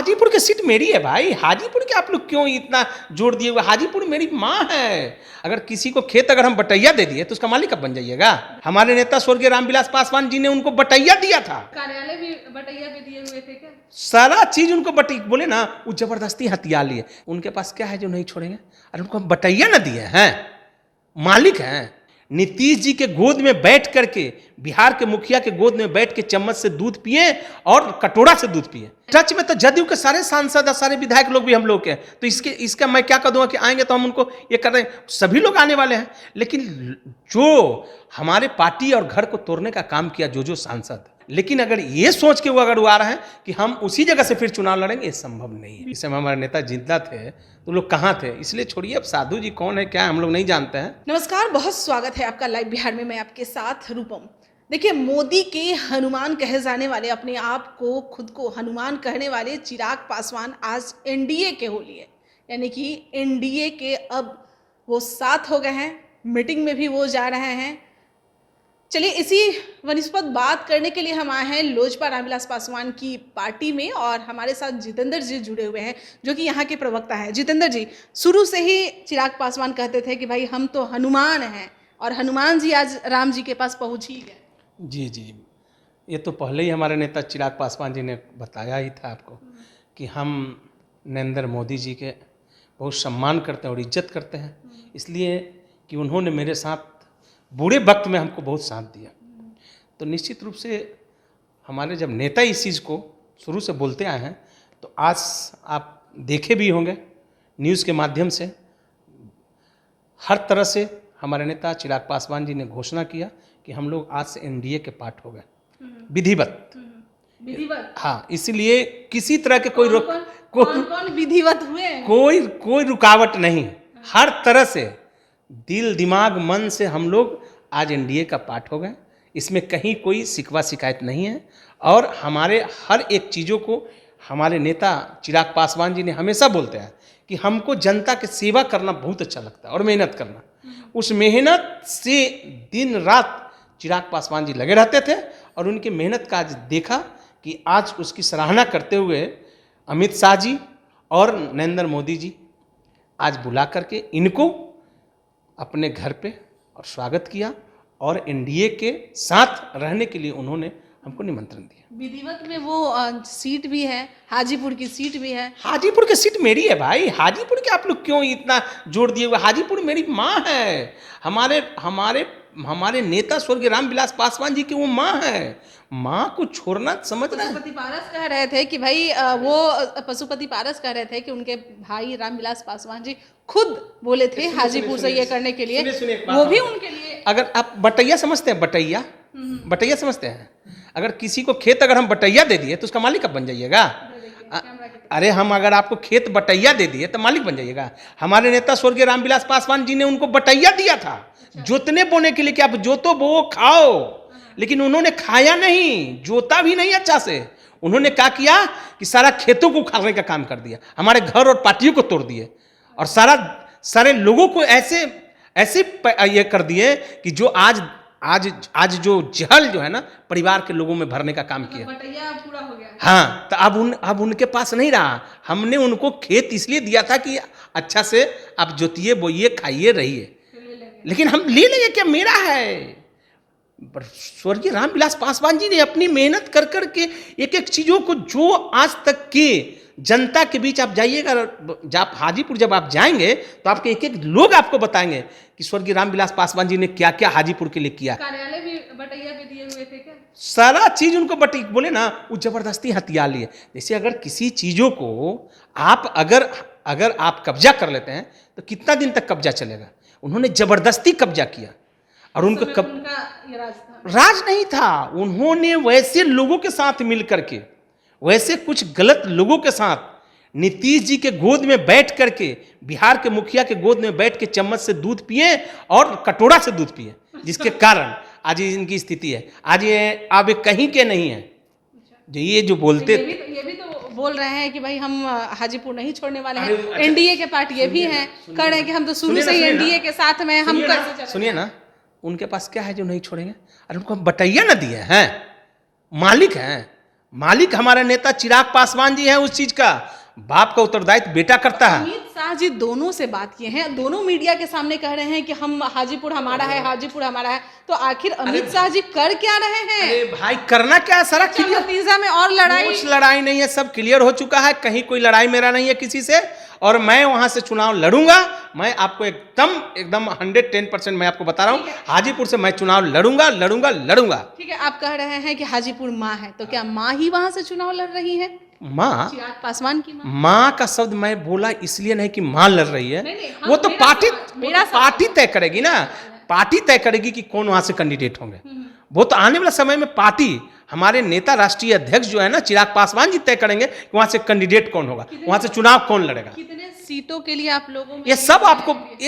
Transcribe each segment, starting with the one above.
हाजीपुर की सीट मेरी है भाई। हाजीपुर के आप लोग क्यों इतना जोर दिए हुए? हाजीपुर मेरी माँ है। अगर किसी को खेत अगर हम बटैया दे दिए तो उसका मालिक कब बन जाइएगा? हमारे नेता स्वर्गीय रामविलास पासवान जी ने उनको बटैया दिया था। कार्यालय भी बटैया पे दिए हुए थे क्या? सारा चीज उनको बोले ना, वो जबरदस्ती हथिया लिए। उनके पास क्या है जो नहीं छोड़ेंगे? अरे उनको हम बटैया ना दिए हैं, मालिक हैं। नीतीश जी के गोद में बैठ करके, बिहार के मुखिया के गोद में बैठ के चम्मच से दूध पिए और कटोरा से दूध पिए। टच में तो जदयू के सारे सांसद और सारे विधायक लोग भी हम लोग के हैं। तो इसका मैं क्या कर दूंगा कि आएंगे तो हम उनको ये कर रहे हैं। सभी लोग आने वाले हैं, लेकिन जो हमारे पार्टी और घर को तोड़ने का काम किया जो सांसद, लेकिन अगर ये सोच के वो आ रहे हैं कि हम उसी जगह से फिर चुनाव लड़ेंगे, ये संभव नहीं है। इस समय हमारे नेता जिंदा थे तो लोग कहाँ थे? इसलिए छोड़िए, अब साधु जी कौन है क्या है हम लोग नहीं जानते हैं। नमस्कार, बहुत स्वागत है आपका लाइव बिहार में। मैं आपके साथ रूपम। देखिए, मोदी के हनुमान कहे जाने वाले, अपने आप को खुद को हनुमान कहने वाले चिराग पासवान आज एनडीए के हो लिए, यानी कि एनडीए के अब वो साथ हो गए हैं। मीटिंग में भी वो जा रहे हैं। चलिए, इसी वनिस्पत बात करने के लिए हम आए हैं लोजपा रामविलास पासवान की पार्टी में, और हमारे साथ जितेंद्र जी जुड़े हुए हैं जो कि यहाँ के प्रवक्ता है। जितेंद्र जी, शुरू से ही चिराग पासवान कहते थे कि भाई हम तो हनुमान हैं, और हनुमान जी आज राम जी के पास पहुँच ही गए। जी, ये तो पहले ही हमारे नेता चिराग पासवान जी ने बताया ही था आपको कि हम नरेंद्र मोदी जी के बहुत सम्मान करते हैं और इज्जत करते हैं, इसलिए कि उन्होंने मेरे साथ बुरे वक्त में हमको बहुत साथ दिया। तो निश्चित रूप से हमारे जब नेता इस चीज़ को शुरू से बोलते आए हैं, तो आज आप देखे भी होंगे न्यूज़ के माध्यम से, हर तरह से हमारे नेता चिराग पासवान जी ने घोषणा किया कि हम लोग आज से एनडीए के पार्ट हो गए, विधिवत। हाँ, इसलिए किसी तरह के कौन विधिवत हुए? कोई रुकावट नहीं। हर तरह से दिल दिमाग मन से हम लोग आज एनडीए का पार्ट हो गए। इसमें कहीं कोई शिकवा शिकायत नहीं है। और हमारे हर एक चीज़ों को हमारे नेता चिराग पासवान जी ने हमेशा बोलते हैं कि हमको जनता की सेवा करना बहुत अच्छा लगता है और मेहनत करना। उस मेहनत से दिन रात चिराग पासवान जी लगे रहते थे, और उनकी मेहनत का आज देखा कि आज उसकी सराहना करते हुए अमित शाह जी और नरेंद्र मोदी जी आज बुला करके इनको अपने घर पे और स्वागत किया, और एनडीए के साथ रहने के लिए उन्होंने हमको निमंत्रण दिया। विधिवत में वो सीट भी है, हाजीपुर की सीट भी है। हाजीपुर की सीट मेरी है भाई। हाजीपुर के आप लोग क्यों इतना जोर दिए हुए? हाजीपुर मेरी माँ है। हमारे नेता स्वर्गीय रामविलास पासवान जी की वो माँ है। माँ को छोड़ना समझना है। पशुपति पारस कह रहे थे कि भाई वो पशुपति पारस कह रहे थे कि उनके भाई रामविलास पासवान जी खुद बोले थे हाजीपुर से ये करने के लिए। वो भी उनके लिए, अगर आप बटैया समझते हैं, बटैया समझते हैं, अगर किसी को खेत अगर हम बटैया दे दिए तो उसका मालिक कब बन जाइएगा? अरे हम अगर आपको खेत बटैया दे दिए तो मालिक बन जाइएगा। हमारे नेता स्वर्गीय रामविलास पासवान जी ने उनको बटैया दिया था जोतने बोने के लिए कि आप जोतो बो खाओ, लेकिन उन्होंने खाया नहीं, जोता भी नहीं अच्छा से। उन्होंने क्या किया कि सारा खेतों को उखाड़ने का काम कर दिया, हमारे घर और पार्टियों को तोड़ दिए, और सारे लोगों को ऐसे ये कर दिए कि जो आज जो जहल जो है ना परिवार के लोगों में भरने का काम किया। पूरा हो गया। हाँ, तो अब उनके पास नहीं रहा। हमने उनको खेत इसलिए दिया था कि अच्छा से आप जोतिए बोइए खाइए रहिए, लेकिन हम ले लेंगे क्या? मेरा है। स्वर्गीय रामविलास पासवान जी ने अपनी मेहनत कर करके एक एक चीजों को, जो आज तक के जनता के बीच आप जाइएगा, जब हाजीपुर जब आप जाएंगे तो आपके एक एक लोग आपको बताएंगे कि स्वर्गीय रामविलास पासवान जी ने क्या क्या हाजीपुर के लिए किया। कार्यालय भी बटैया पे दिए हुए थे क्या? सारा चीज उनको बोले ना, वो जबरदस्ती हथिया लिए। जैसे अगर किसी चीजों को आप अगर आप कब्जा कर लेते हैं तो कितना दिन तक कब्जा चलेगा? उन्होंने जबरदस्ती कब्जा किया, और उनका राज नहीं था। उन्होंने वैसे लोगों के साथ मिल करके, वैसे कुछ गलत लोगों के साथ नीतीश जी के गोद में बैठ करके, बिहार के मुखिया के गोद में बैठ के चम्मच से दूध पिए और कटोरा से दूध पिए, जिसके कारण आज इनकी स्थिति है। आज ये अब कहीं के नहीं है जो ये जो बोलते। ये भी तो बोल रहे हैं कि भाई हम हाजीपुर नहीं छोड़ने वाले हैं। एनडीए के पार्ट ये भी हैं, कह रहे हैं कि हम तो शुरू से ही एनडीए के साथ में हम कैसे। सुनिए ना, उनके पास क्या है जो नहीं छोड़ेंगे? अरे उनको हम बटैया ना दिए हैं, मालिक हैं। मालिक हमारे नेता चिराग पासवान जी हैं उस चीज का। बाप का उत्तरदायित्व बेटा करता है। अमित शाह जी दोनों से बात किए हैं, दोनों मीडिया के सामने कह रहे हैं कि हम हाजीपुर हमारा है, हाजीपुर हमारा है। तो आखिर अमित शाह जी कर क्या रहे हैं? अरे भाई करना क्या है, सारा क्लियर। भतीजा में और लड़ाई? कुछ लड़ाई नहीं है, सब क्लियर हो चुका है। कहीं कोई लड़ाई मेरा नहीं है किसी से, और मैं वहां से चुनाव लड़ूंगा। मैं आपको एकदम 110% मैं आपको बता रहा हूँ, हाजीपुर से मैं चुनाव लड़ूंगा। ठीक है, आप कह रहे हैं कि हाजीपुर माँ है, तो क्या माँ ही वहां से चुनाव लड़ रही है? माँ, चिराग पासवान की माँ? माँ का शब्द मैं बोला इसलिए नहीं कि माँ लड़ रही है। नहीं, वो तो मेरा पार्टी तय करेगी ना। पार्टी तय करेगी कि कौन वहां से कैंडिडेट होंगे। वो तो आने वाला समय में पार्टी, हमारे नेता राष्ट्रीय अध्यक्ष जो है ना चिराग पासवान जी तय करेंगे कि वहां से कैंडिडेट कौन होगा, वहां से चुनाव कौन लड़ेगा। कितने सीटों के लिए आप लोगों में ये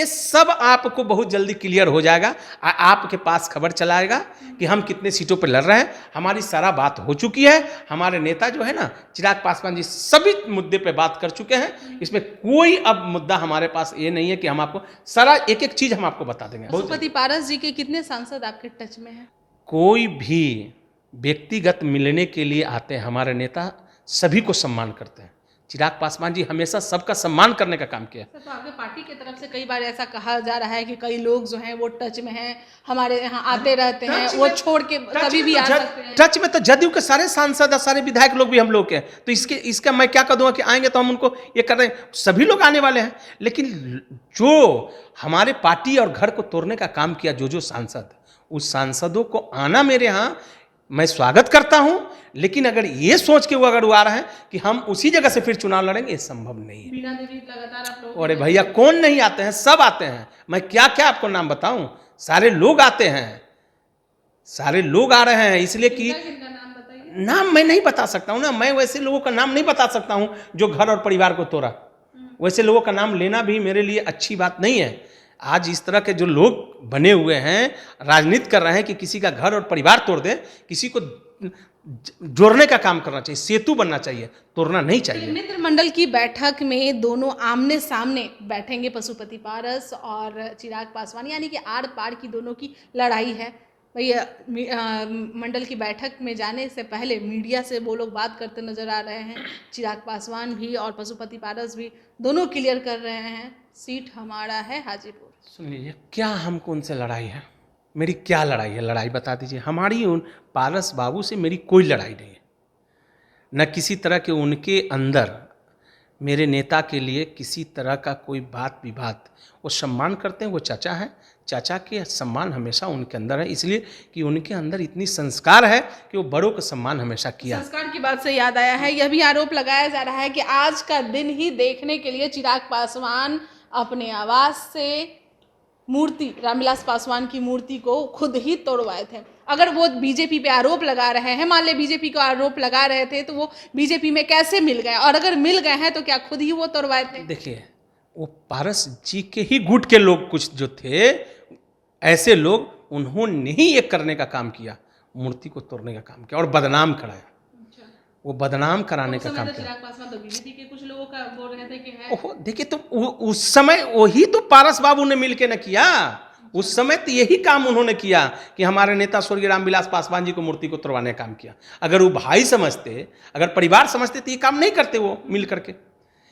सब आपको बहुत जल्दी क्लियर हो जाएगा। आपके पास खबर चलाएगा कि हम कितने सीटों पर लड़ रहे हैं। हमारी सारा बात हो चुकी है। हमारे नेता जो है ना चिराग पासवान जी सभी मुद्दे पे बात कर चुके हैं। इसमें कोई अब मुद्दा हमारे पास ये नहीं है कि हम आपको सारा एक चीज हम आपको बता देंगे। पशुपति पारस जी के कितने सांसद आपके टच में हैं? कोई भी व्यक्तिगत मिलने के लिए आते हैं, हमारे नेता सभी को सम्मान करते हैं। चिराग पासवान जी हमेशा सबका सम्मान करने का काम किया। तो आपके पार्टी की तरफ से कई बार ऐसा कहा जा रहा है कि कई लोग जो हैं वो टच में हैं, हमारे यहाँ आते रहते हैं, वो छोड़ के कभी भी आ सकते हैं। टच में तो जदयू के सारे सांसद और सारे विधायक लोग भी हम लोग के हैं। तो इसका मैं क्या कर दूंगा कि आएंगे तो हम उनको ये कर रहे हैं, सभी लोग आने वाले हैं। लेकिन जो हमारे पार्टी और घर को तोड़ने का काम किया जो सांसद, उस सांसदों को आना मेरे यहाँ मैं स्वागत करता हूं। लेकिन अगर ये सोच के वो आ रहे हैं कि हम उसी जगह से फिर चुनाव लड़ेंगे, ये संभव नहीं है। बीना देवी लगातार आप लोग, अरे भैया कौन नहीं आते हैं, सब आते हैं। मैं क्या क्या आपको नाम बताऊं, सारे लोग आते हैं, सारे लोग आ रहे हैं। इसलिए कि नाम बताइए। नाम मैं नहीं बता सकता हूं ना, मैं वैसे लोगों का नाम नहीं बता सकता हूं जो घर और परिवार को तोड़ा। वैसे लोगों का नाम लेना भी मेरे लिए अच्छी बात नहीं है। आज इस तरह के जो लोग बने हुए हैं, राजनीति कर रहे हैं कि किसी का घर और परिवार तोड़ दे, किसी को जोड़ने का काम करना चाहिए, सेतु बनना चाहिए, तोड़ना नहीं चाहिए। मित्र मंडल की बैठक में दोनों आमने सामने बैठेंगे, पशुपति पारस और चिराग पासवान, यानी कि आर पार की दोनों की लड़ाई है। भैया मंडल की बैठक में जाने से पहले मीडिया से वो लोग बात करते नजर आ रहे हैं। चिराग पासवान भी और पशुपति पारस भी दोनों क्लियर कर रहे हैं, सीट हमारा है हाजीपुर। सुन लीजिए, क्या हमको उनसे लड़ाई है? मेरी क्या लड़ाई है? लड़ाई बता दीजिए। हमारी उन पारस बाबू से मेरी कोई लड़ाई नहीं है, न किसी तरह के उनके अंदर मेरे नेता के लिए किसी तरह का कोई बात विवाद। वो सम्मान करते हैं, वो चाचा हैं, चाचा के सम्मान हमेशा उनके अंदर है, इसलिए कि उनके अंदर इतनी संस्कार है कि वो बड़ों का सम्मान हमेशा किया। संस्कार की बात से याद आया है, यह भी आरोप लगाया जा रहा है कि आज का दिन ही देखने के लिए चिराग पासवान अपने आवास से मूर्ति, रामविलास पासवान की मूर्ति को खुद ही तोड़वाए थे। अगर वो बीजेपी पे आरोप लगा रहे हैं, मान ले बीजेपी को आरोप लगा रहे थे, तो वो बीजेपी में कैसे मिल गए? और अगर मिल गए हैं तो क्या खुद ही वो तोड़वाए थे? देखिए, वो पारस जी के ही गुट के लोग कुछ जो थे, ऐसे लोग, उन्होंने ही ये करने का काम किया, मूर्ति को तोड़ने का काम किया और बदनाम कराया। वो बदनाम कराने का काम किया। चिराग पासवान तो बीजेपी के कुछ लोगों का बोल रहे थे कि है। ओहो, देखिए तो उस समय वही तो पारस बाबू ने मिलके न किया। उस समय तो यही काम उन्होंने किया कि हमारे नेता स्वर्गीय रामविलास पासवान जी को मूर्ति को तोड़वाने का काम किया। अगर वो भाई समझते, अगर परिवार समझते तो ये काम नहीं करते वो मिल करके।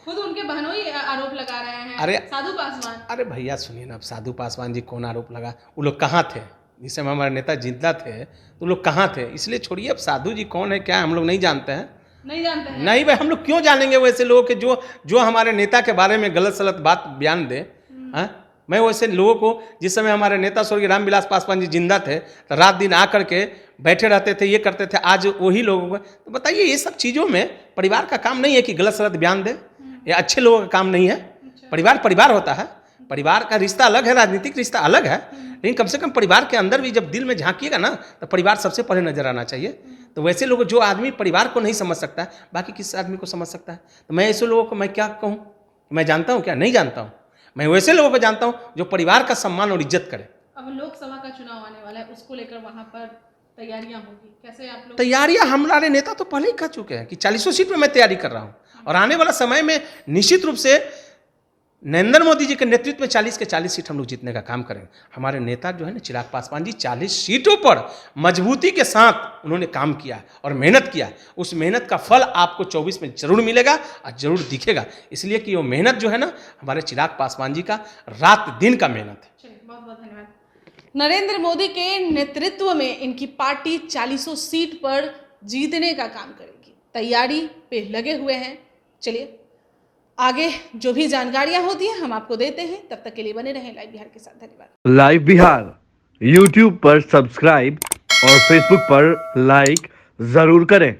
खुद उनके बहनों ही आरोप लगा रहे हैं। अरे साधु पासवान। अरे भैया सुनिए ना, अब साधु पासवान जी कौन आरोप लगा? वो लोग कहाँ थे जिस समय हमारे नेता जिंदा थे? तो लोग कहाँ थे? इसलिए छोड़िए, अब साधु जी कौन है क्या है हम लोग नहीं जानते हैं। नहीं जानते हैं? नहीं भाई, हम लोग क्यों जानेंगे वैसे लोगों के जो हमारे नेता के बारे में गलत सलत बात बयान दे। मैं वैसे लोगों को, जिस समय हमारे नेता स्वर्गीय रामविलास पासवान जी जिंदा थे तो रात दिन आकर के बैठे रहते थे, ये करते थे, आज वही लोगों को। तो बताइए, ये सब चीज़ों में परिवार का काम नहीं है कि गलत सलत बयान दे, ये अच्छे लोगों का काम नहीं है। परिवार होता है, परिवार का रिश्ता अलग है, राजनीतिक रिश्ता अलग है, लेकिन कम से कम परिवार के अंदर भी जब दिल में झांकिएगा ना तो परिवार सबसे पहले नजर आना चाहिए। तो वैसे लोग, जो आदमी परिवार को नहीं समझ सकता है, बाकी किस आदमी को समझ सकता है? तो मैं ऐसे लोगों को मैं क्या कहूँ? मैं जानता हूँ क्या? नहीं जानता हूँ। मैं वैसे लोगों को जानता हूँ जो परिवार का सम्मान और इज्जत करे। अब लोकसभा का चुनाव आने वाला है, उसको लेकर वहां पर तैयारियां होगी, कैसे आप लोग? तैयारियां हमारे नेता तो पहले ही कर चुके हैं कि 40 सीट में मैं तैयारी कर रहा हूँ, और आने वाला समय में निश्चित रूप से नरेंद्र मोदी जी के नेतृत्व में 40 के 40 सीट हम लोग जीतने का काम करेंगे। हमारे नेता जो है ना चिराग पासवान जी 40 सीटों पर मजबूती के साथ उन्होंने काम किया और मेहनत किया। उस मेहनत का फल आपको 24 में जरूर मिलेगा और जरूर दिखेगा, इसलिए कि वो मेहनत जो है ना हमारे चिराग पासवान जी का रात दिन का मेहनत है। चलिए, बहुत बहुत धन्यवाद। नरेंद्र मोदी के नेतृत्व में इनकी पार्टी 40 सीट पर जीतने का काम करेगी, तैयारी पे लगे हुए हैं। चलिए आगे जो भी जानकारियां होती हैं हम आपको देते हैं, तब तक के लिए बने रहें लाइव बिहार के साथ। धन्यवाद। लाइव बिहार यूट्यूब पर सब्सक्राइब और फेसबुक पर लाइक जरूर करें।